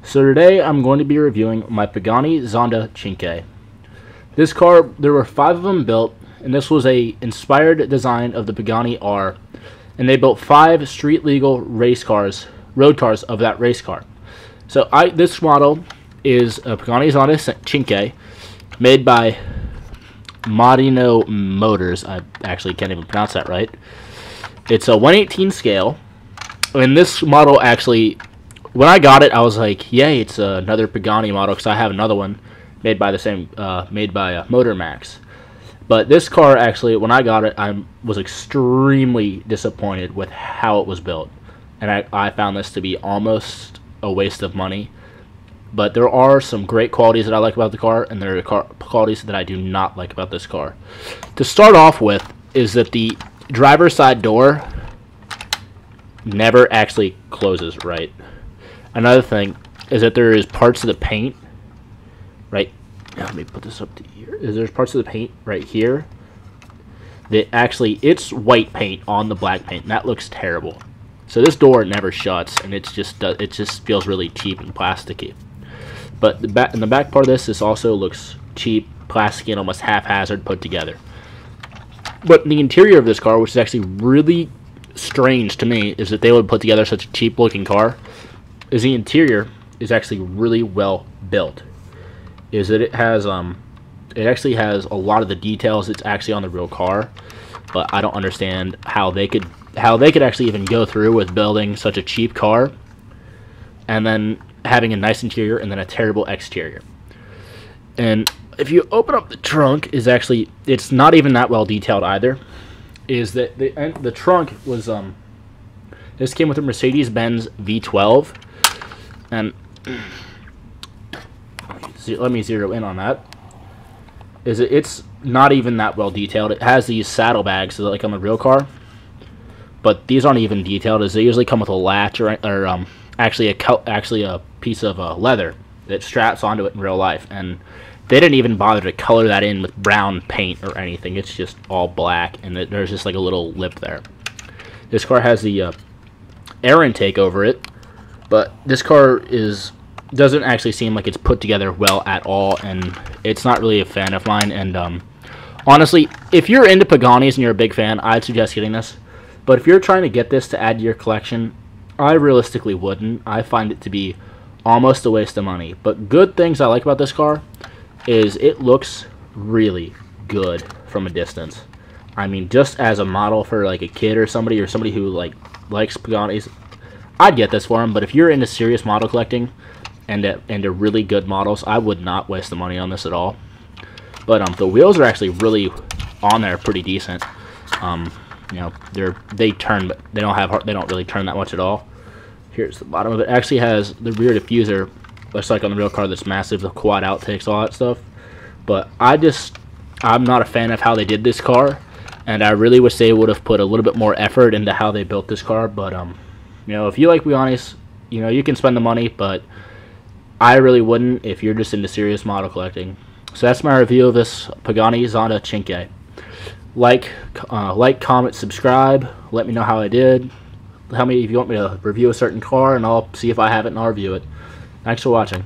So today I'm going to be reviewing my Pagani Zonda Cinque. This car, there were 5 of them built, and this was a inspired design of the Pagani R. And they built 5 street legal race cars, road cars of that race car. So this model is a Pagani Zonda Cinque made by MONDO Motors. I actually can't even pronounce that right. It's a 1/18 scale, and this model actually, when I got it, I was like, yay, it's another Pagani model, because I have another one made by the same, made by Motor Max. But this car, actually, when I got it, I was extremely disappointed with how it was built. And I found this to be almost a waste of money. But there are some great qualities that I like about the car, and there are qualities that I do not like about this car. To start off with is that the driver's side door never actually closes right. Another thing is that there is parts of the paint, right, let me put this up to here, there's parts of the paint right here that actually, it's white paint on the black paint, and that looks terrible. So this door never shuts, and it just feels really cheap and plasticky. But in the back part of this also looks cheap, plasticky, and almost haphazard put together. But the interior of this car, which is actually really strange to me, is that they would put together such a cheap looking car, is the interior is actually really well built. Is that it actually has a lot of the details that's actually on the real car, but I don't understand how they could actually even go through with building such a cheap car and then having a nice interior and then a terrible exterior. And if you open up the trunk, it's not even that well detailed either. Is that the trunk was this came with a Mercedes-Benz V12, and let me zero in on that. It's not even that well detailed. It has these saddlebags like on the real car, but these aren't even detailed, as they usually come with a latch or actually a piece of leather that straps onto it in real life, and they didn't even bother to color that in with brown paint or anything. It's just all black, and there's just like a little lip there. This car has the air intake over it, but this car doesn't actually seem like it's put together well at all, and it's not really a fan of mine. And honestly, if you're into Paganis and you're a big fan, I'd suggest getting this. But if you're trying to get this to add to your collection, I realistically wouldn't. I find it to be almost a waste of money. But good things I like about this car is it looks really good from a distance. I mean, just as a model for like a kid or somebody who likes Paganis, I'd get this for them. But if you're into serious model collecting and into really good models, I would not waste the money on this at all. But the wheels are actually really on there, pretty decent. You know, they turn, but they don't really turn that much at all. Here's the bottom of it. It actually has the rear diffuser, just like on the real car, that's massive, the quad outtakes, all that stuff. But I'm not a fan of how they did this car, and I really wish they would have put a little bit more effort into how they built this car. But you know, if you like Paganis, you know, you can spend the money, but I really wouldn't if you're just into serious model collecting. So that's my review of this Pagani Zonda Cinque. Like, comment, subscribe. Let me know how I did. Tell me if you want me to review a certain car, and I'll see if I have it and I'll review it. Thanks for watching.